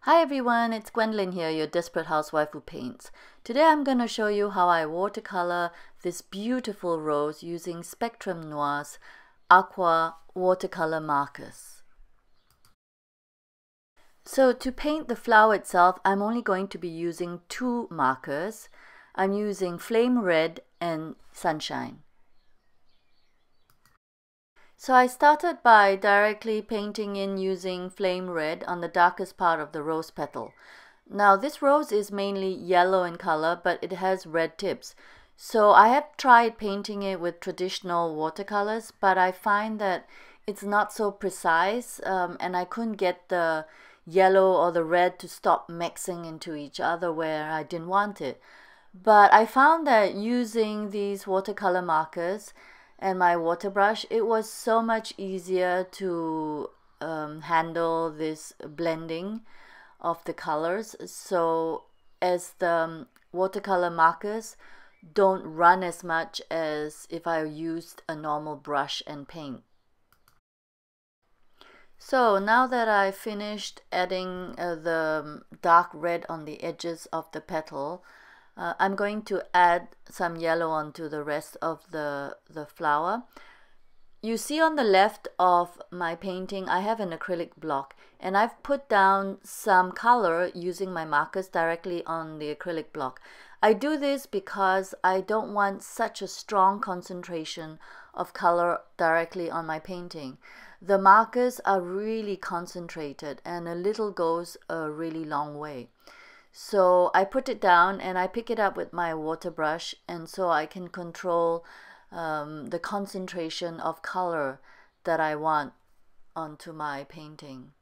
Hi everyone, it's Gwendolyn here, your desperate housewife who paints. Today I'm going to show you how I watercolor this beautiful rose using Spectrum Noir's Aqua watercolor markers. So to paint the flower itself, I'm only going to be using two markers. I'm using Flame Red and Sunshine. So I started by directly painting in using Flame Red on the darkest part of the rose petal. Now this rose is mainly yellow in color, but it has red tips. So I have tried painting it with traditional watercolors, but I find that it's not so precise and I couldn't get the yellow or the red to stop mixing into each other where I didn't want it. But I found that using these watercolor markers and my water brush, it was so much easier to handle this blending of the colors. So as the watercolor markers don't run as much as if I used a normal brush and paint. So now that I finished adding the dark red on the edges of the petal, I'm going to add some yellow onto the rest of the flower. You see on the left of my painting, I have an acrylic block, and I've put down some color using my markers directly on the acrylic block. I do this because I don't want such a strong concentration of color directly on my painting. The markers are really concentrated, and a little goes a really long way. So I put it down and I pick it up with my water brush, and so I can control the concentration of color that I want onto my painting.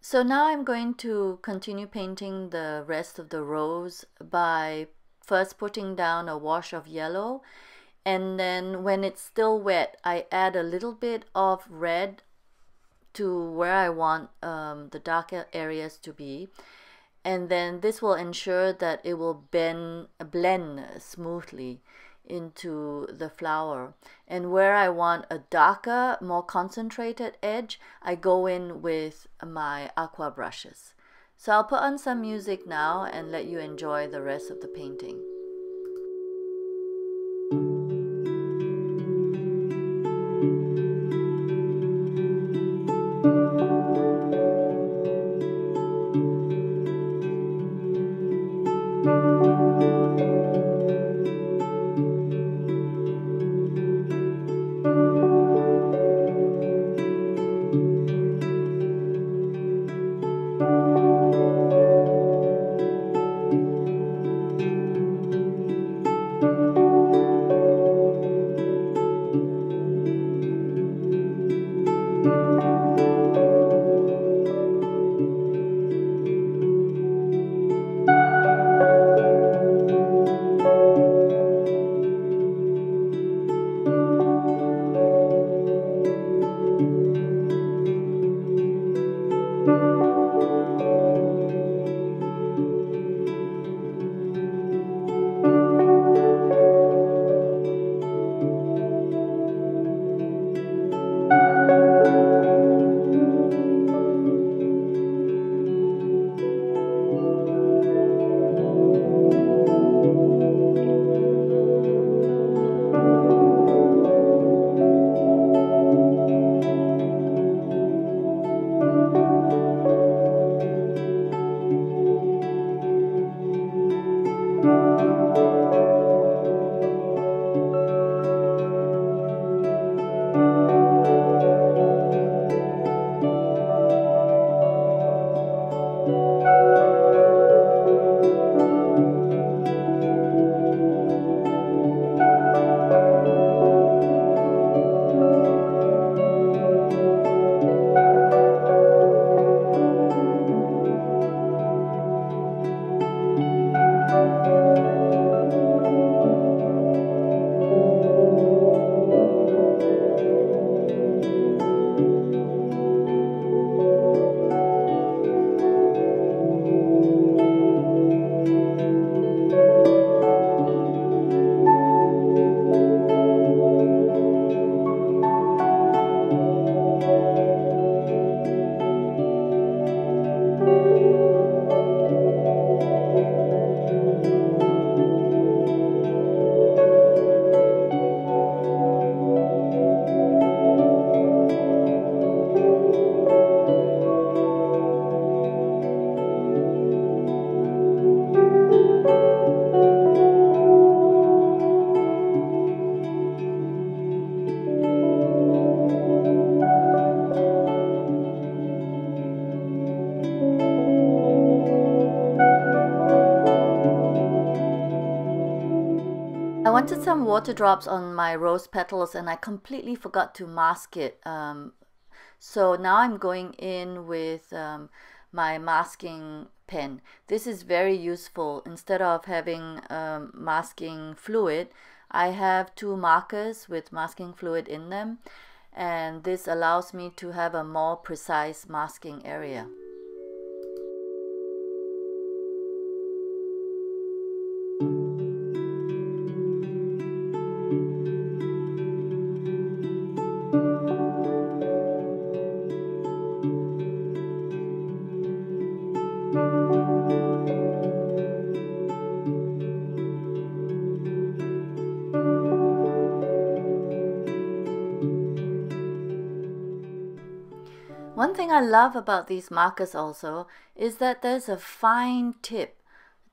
So now I'm going to continue painting the rest of the rose by first putting down a wash of yellow, and then when it's still wet, I add a little bit of red to where I want the darker areas to be, and then this will ensure that it will blend smoothly into the flower. And where I want a darker, more concentrated edge, I go in with my aqua brushes. So I'll put on some music now and let you enjoy the rest of the painting. wanted some water drops on my rose petals and I completely forgot to mask it. So now I'm going in with my masking pen. This is very useful. Instead of having masking fluid, I have two markers with masking fluid in them, and this allows me to have a more precise masking area. One thing I love about these markers also is that there's a fine tip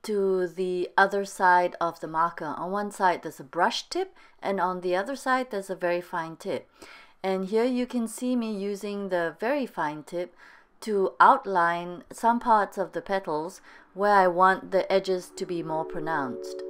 to the other side of the marker. On one side there's a brush tip, and on the other side there's a very fine tip. And here you can see me using the very fine tip to outline some parts of the petals where I want the edges to be more pronounced.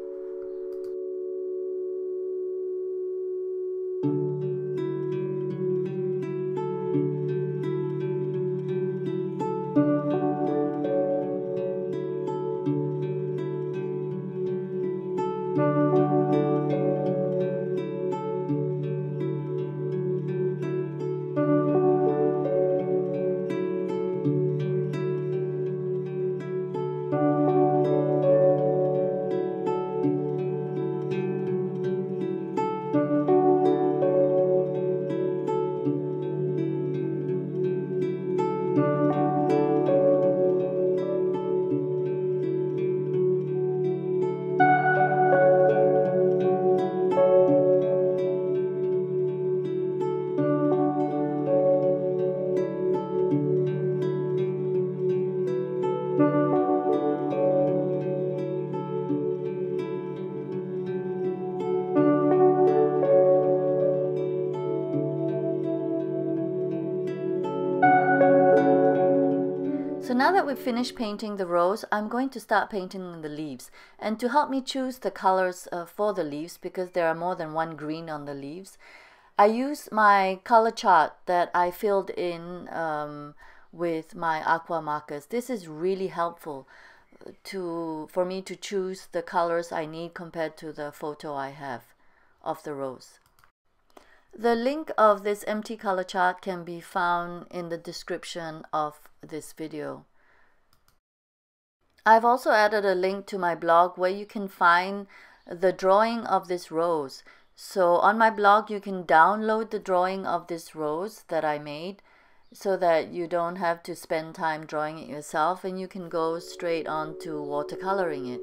So now that we've finished painting the rose, I'm going to start painting the leaves. And to help me choose the colors for the leaves, because there are more than one green on the leaves, I use my color chart that I filled in with my aqua markers. This is really helpful for me to choose the colors I need compared to the photo I have of the rose. The link of this empty color chart can be found in the description of this video. I've also added a link to my blog where you can find the drawing of this rose. So on my blog you can download the drawing of this rose that I made so that you don't have to spend time drawing it yourself, and you can go straight on to watercoloring it.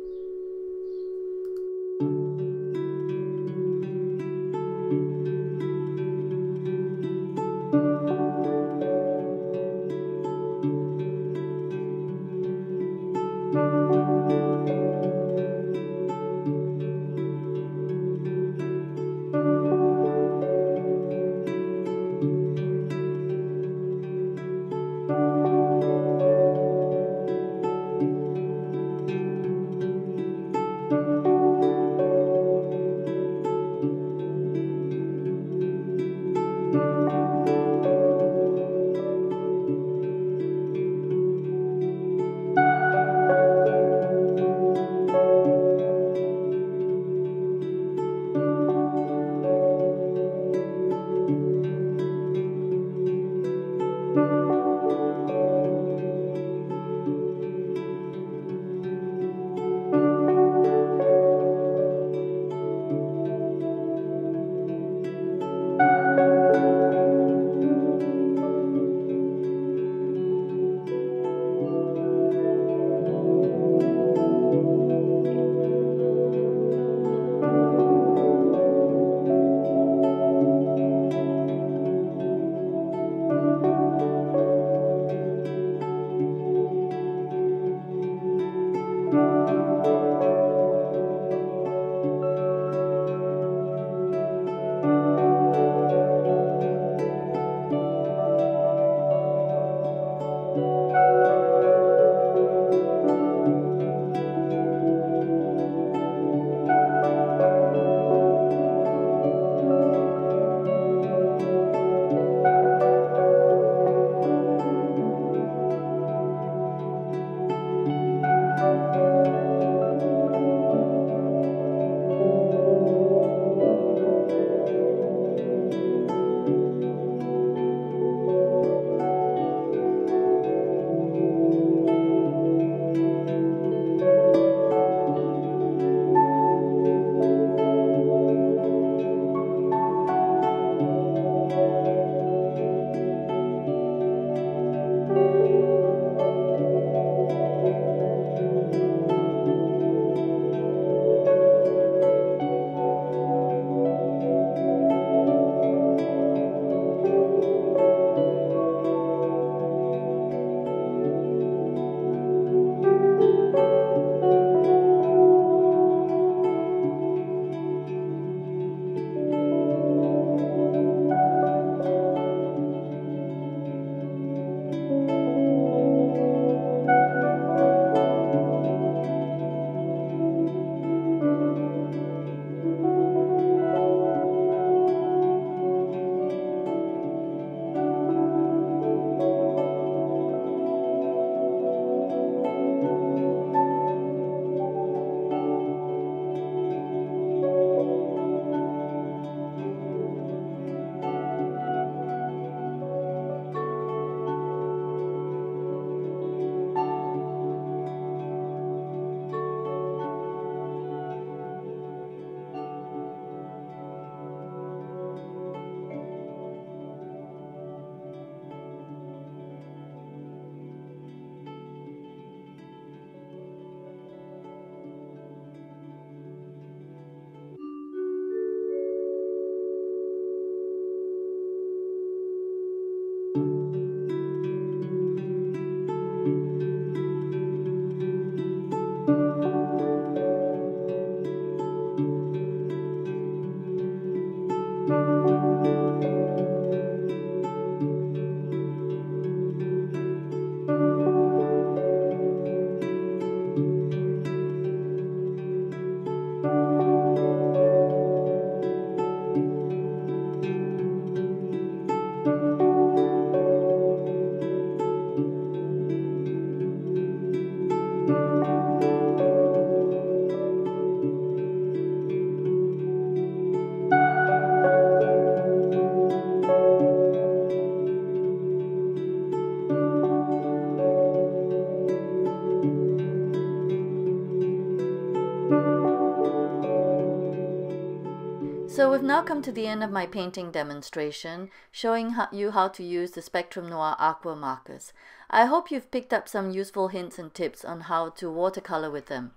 So we've now come to the end of my painting demonstration, showing you how to use the Spectrum Noir Aqua markers. I hope you've picked up some useful hints and tips on how to watercolor with them.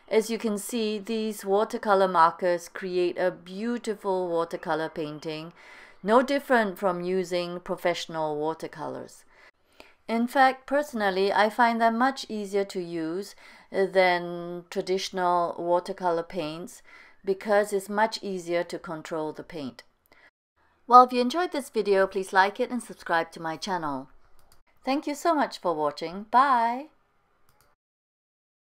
As you can see, these watercolor markers create a beautiful watercolor painting, no different from using professional watercolors. In fact, personally, I find them much easier to use than traditional watercolor paints because it's much easier to control the paint. Well, if you enjoyed this video, please like it and subscribe to my channel. Thank you so much for watching. Bye!